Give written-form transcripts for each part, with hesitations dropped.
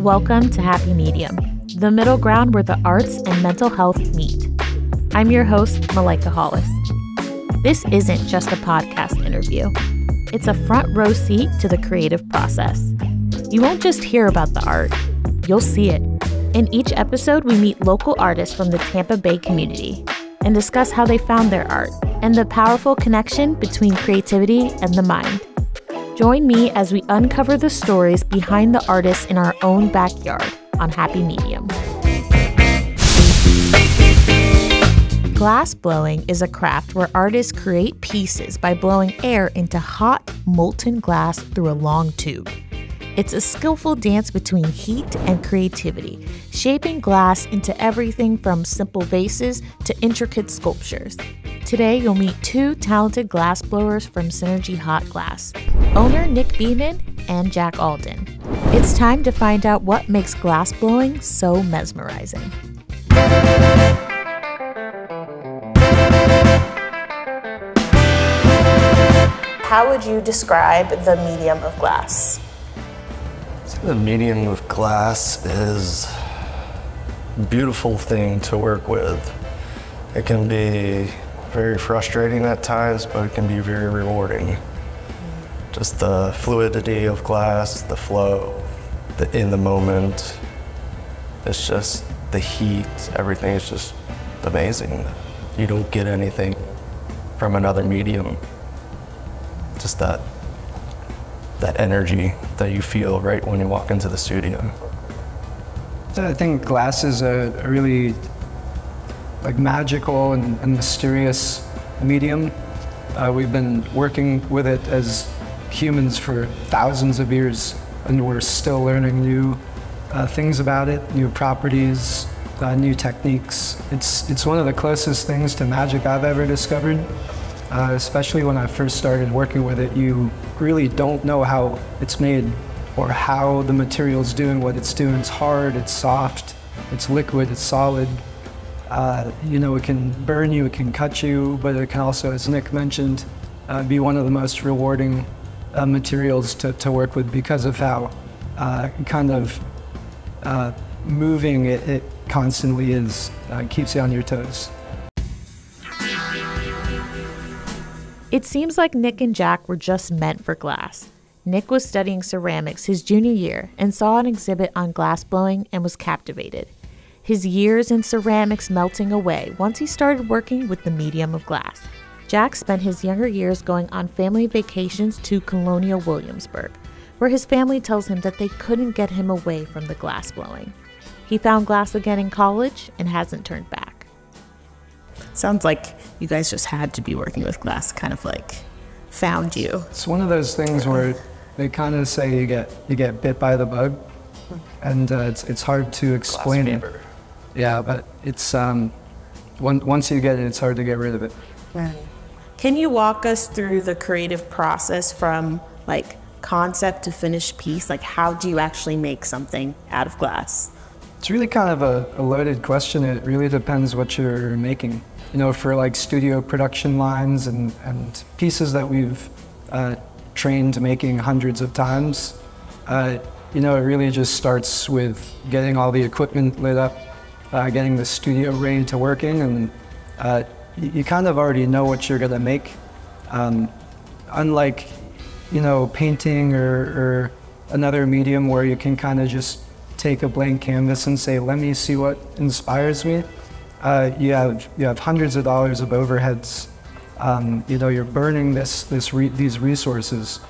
Welcome to Happy Medium, the middle ground where the arts and mental health meet. I'm your host, Malaika Hollist. This isn't just a podcast interview. It's a front row seat to the creative process. You won't just hear about the art, you'll see it. In each episode, we meet local artists from the Tampa Bay community and discuss how they found their art and the powerful connection between creativity and the mind. Join me as we uncover the stories behind the artists in our own backyard on Happy Medium. Glass blowing is a craft where artists create pieces by blowing air into hot, molten glass through a long tube. It's a skillful dance between heat and creativity, shaping glass into everything from simple vases to intricate sculptures. Today, you'll meet two talented glass blowers from Synergy Hot Glass, owner Nick Beaman and Jack Alden. It's time to find out what makes glass blowing so mesmerizing. How would you describe the medium of glass? The medium of glass is a beautiful thing to work with. It can be very frustrating at times, but it can be very rewarding. Just the fluidity of glass, the flow, the in the moment. It's just the heat, everything is just amazing. You don't get anything from another medium. Just that energy that you feel right when you walk into the studio. I think glass is a really magical and mysterious medium. We've been working with it as humans for thousands of years, and we're still learning new things about it, new properties, new techniques. It's one of the closest things to magic I've ever discovered. Especially when I first started working with it, you really don't know how it's made or how the material's doing what it's doing. It's hard, it's soft, it's liquid, it's solid. It can burn you, it can cut you, but it can also, as Nick mentioned, be one of the most rewarding materials to work with because of how moving it constantly is, keeps you on your toes. It seems like Nick and Jack were just meant for glass. Nick was studying ceramics his junior year and saw an exhibit on glass blowing and was captivated. His years in ceramics melting away once he started working with the medium of glass. Jack spent his younger years going on family vacations to Colonial Williamsburg, where his family tells him that they couldn't get him away from the glass blowing. He found glass again in college and hasn't turned back. Sounds like you guys just had to be working with glass, kind of found you. It's one of those things where they kind of say you get bit by the bug, and it's hard to explain it. Yeah, but it's once you get it, it's hard to get rid of it. Can you walk us through the creative process from concept to finished piece? How do you actually make something out of glass? It's really kind of a loaded question. It really depends what you're making. For studio production lines and pieces that we've trained making hundreds of times, it really just starts with getting all the equipment lit up, getting the studio ready to working, and you kind of already know what you're gonna make. Unlike, painting or another medium where you can kind of just take a blank canvas and say, let me see what inspires me. You have hundreds of dollars of overheads. You're burning these resources,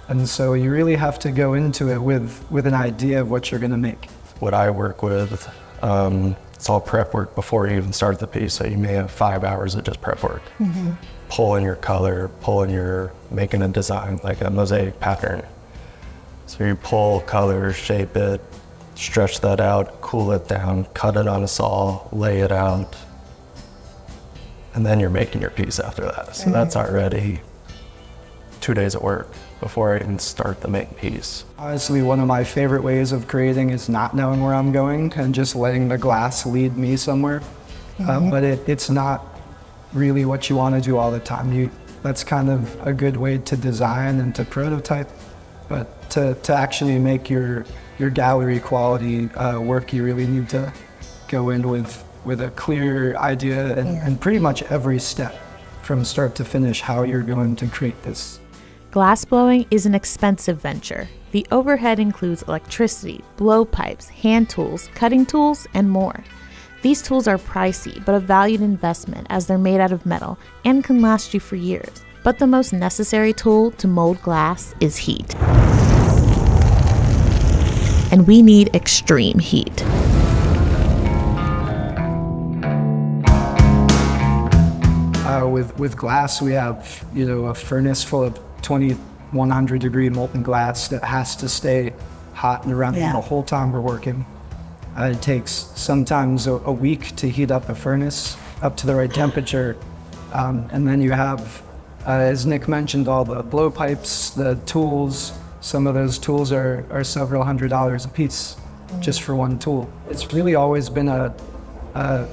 and so you really have to go into it with an idea of what you're going to make. What I work with, it's all prep work before you even start the piece. So you may have 5 hours of just prep work. Mm-hmm. Pulling your color, making a design like a mosaic pattern. So you pull color, shape it, stretch that out, cool it down, cut it on a saw, lay it out, and then you're making your piece after that. So that's already 2 days of work before I even start the main piece. Honestly, one of my favorite ways of creating is not knowing where I'm going and just letting the glass lead me somewhere. But it's not really what you want to do all the time. that's kind of a good way to design and to prototype. But to actually make your gallery quality work, you really need to go in with a clear idea and pretty much every step from start to finish how you're going to create this. Glassblowing is an expensive venture. The overhead includes electricity, blowpipes, hand tools, cutting tools, and more. These tools are pricey, but a valued investment as they're made out of metal and can last you for years. But the most necessary tool to mold glass is heat. And we need extreme heat. With glass, we have, a furnace full of 2100 degree molten glass that has to stay hot and around the whole time we're working. It takes sometimes a week to heat up a furnace up to the right temperature. And then you have, as Nick mentioned, all the blowpipes, the tools. Some of those tools are several $100s a piece just for one tool. It's really always been a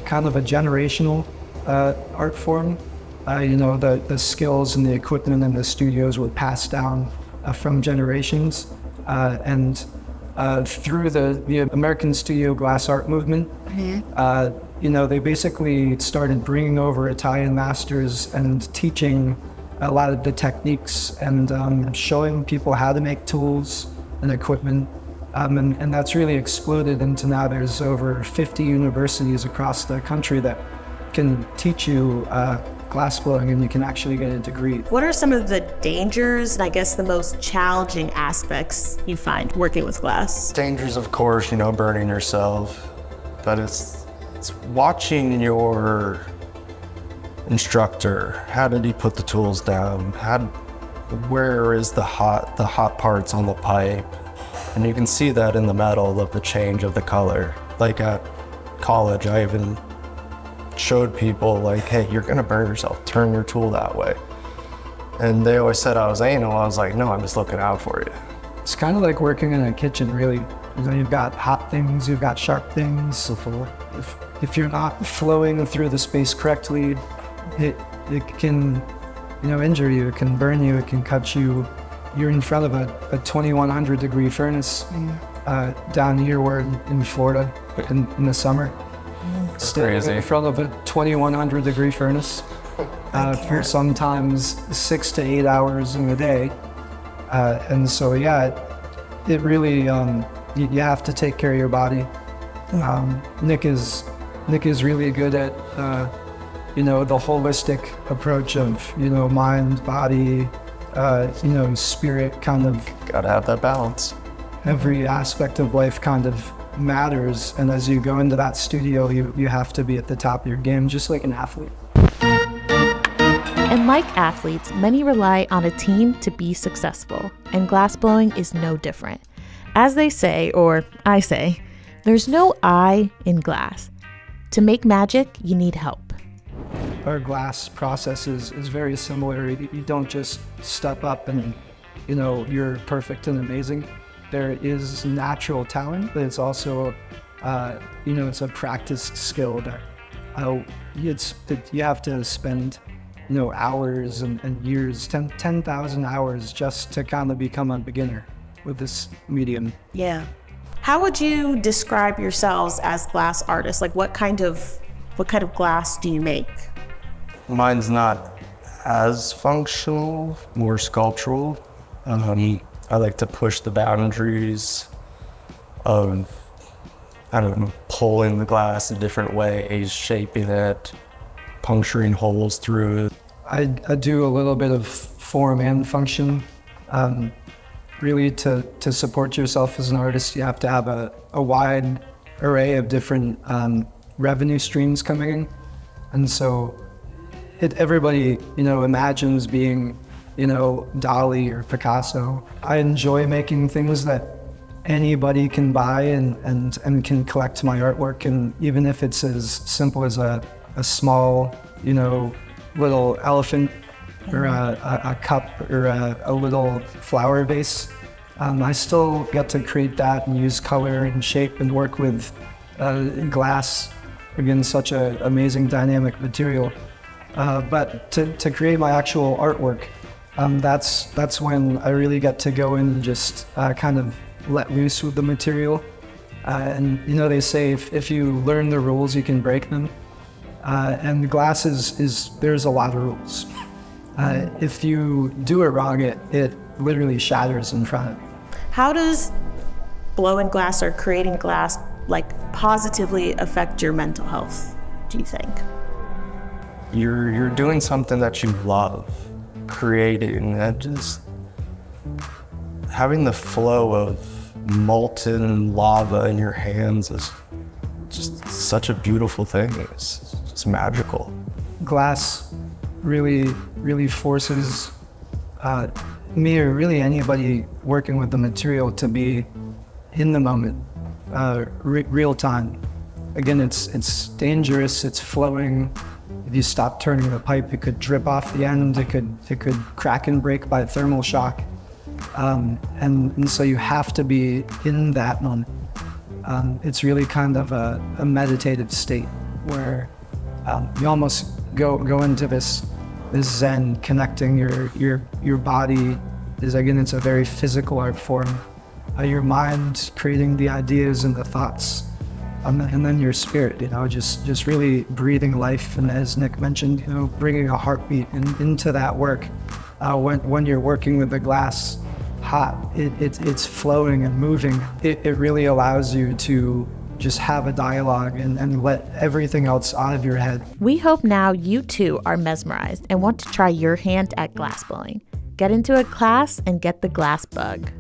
kind of a generational art form. The skills and the equipment and the studios were passed down from generations. And through the American Studio Glass Art movement, they basically started bringing over Italian masters and teaching a lot of the techniques and showing people how to make tools and equipment. And that's really exploded into now there's over 50 universities across the country that can teach you glassblowing, and you can actually get a degree. What are some of the dangers and I guess the most challenging aspects you find working with glass? Dangers, of course, burning yourself, but it's watching your instructor. How did he put the tools down? Where is the hot parts on the pipe? And you can see that in the metal of the change of the color. Like at college, I even showed people like, hey, you're gonna burn yourself, turn your tool that way. And they always said I was anal. I was like, no, I'm just looking out for you. It's kind of like working in a kitchen, really. You've got hot things, you've got sharp things. If you're not flowing through the space correctly, it can injure you, it can burn you, it can cut you. You're in front of a 2100 degree furnace down here. We're in Florida in the summer. Standing in front of a 2100 degree furnace for sometimes 6 to 8 hours in a day. And so, it really, you have to take care of your body. Nick is really good at, the holistic approach of, mind, body, spirit, kind of. Gotta have that balance. Every aspect of life kind of matters, and as you go into that studio, you have to be at the top of your game, just like an athlete. And like athletes, many rely on a team to be successful, and glassblowing is no different. As they say, or I say, there's no I in glass. To make magic, you need help. Our glass process is very similar. You don't just step up and, you're perfect and amazing. There is natural talent, but it's also, it's a practiced skill that you have to spend, hours and years, 10,000 hours just to kind of become a beginner with this medium. Yeah. How would you describe yourselves as glass artists? Like what kind of glass do you make? Mine's not as functional, more sculptural. I like to push the boundaries of, pulling the glass in different ways, shaping it, puncturing holes through it. I do a little bit of form and function. Really, to support yourself as an artist, you have to have a wide array of different revenue streams coming in. And so everybody, imagines being Dali or Picasso. I enjoy making things that anybody can buy and can collect my artwork. And even if it's as simple as a small, little elephant or a cup or a little flower vase, I still get to create that and use color and shape and work with glass, again, such an amazing dynamic material. But to create my actual artwork, that's when I really get to go in and just kind of let loose with the material. And they say if you learn the rules, you can break them. And glass there's a lot of rules. If you do it wrong, it literally shatters in front of you. How does blowing glass or creating glass positively affect your mental health, do you think? You're doing something that you love, creating, and just having the flow of molten lava in your hands is just such a beautiful thing. It's just magical. Glass really forces me, or really anybody working with the material, to be in the moment, real time. Again, it's dangerous, it's flowing. If you stop turning the pipe, it could drip off the end, it could crack and break by thermal shock. And so you have to be in that moment. It's really kind of a meditative state where you almost go into this zen, connecting your body. It's a very physical art form. Your mind creating the ideas and the thoughts, and then your spirit, just really breathing life. And as Nick mentioned, bringing a heartbeat into that work. When you're working with the glass hot, it's flowing and moving. It really allows you to just have a dialogue and let everything else out of your head. We hope now you too are mesmerized and want to try your hand at glass blowing. Get into a class and get the glass bug.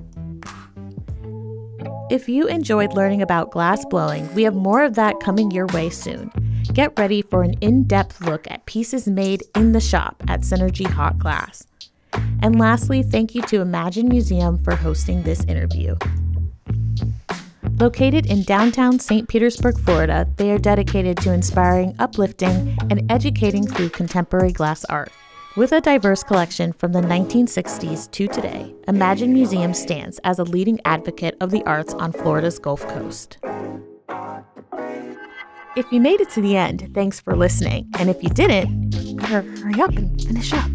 If you enjoyed learning about glass blowing, we have more of that coming your way soon. Get ready for an in-depth look at pieces made in the shop at Synergy Hot Glass. And lastly, thank you to Imagine Museum for hosting this interview. Located in downtown St. Petersburg, Florida, they are dedicated to inspiring, uplifting, and educating through contemporary glass art. With a diverse collection from the 1960s to today, Imagine Museum stands as a leading advocate of the arts on Florida's Gulf Coast. If you made it to the end, thanks for listening. And if you didn't, better hurry up and finish up.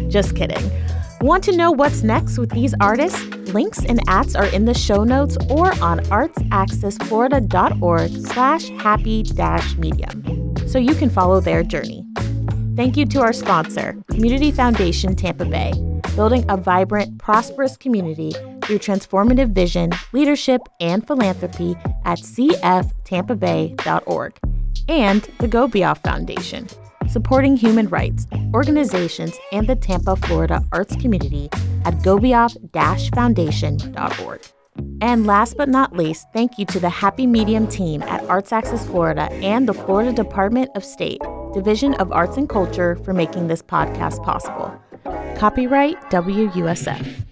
Just kidding. Want to know what's next with these artists? Links and ats are in the show notes or on artsaccessflorida.org/happy-medium, so you can follow their journey. Thank you to our sponsor, Community Foundation Tampa Bay, building a vibrant, prosperous community through transformative vision, leadership, and philanthropy at cftampabay.org, and the WUSF Foundation, supporting human rights, organizations, and the Tampa, Florida arts community at gobiaf-foundation.org. And last but not least, thank you to the Happy Medium team at Arts Access Florida and the Florida Department of State, Division of Arts and Culture, for making this podcast possible. Copyright WUSF.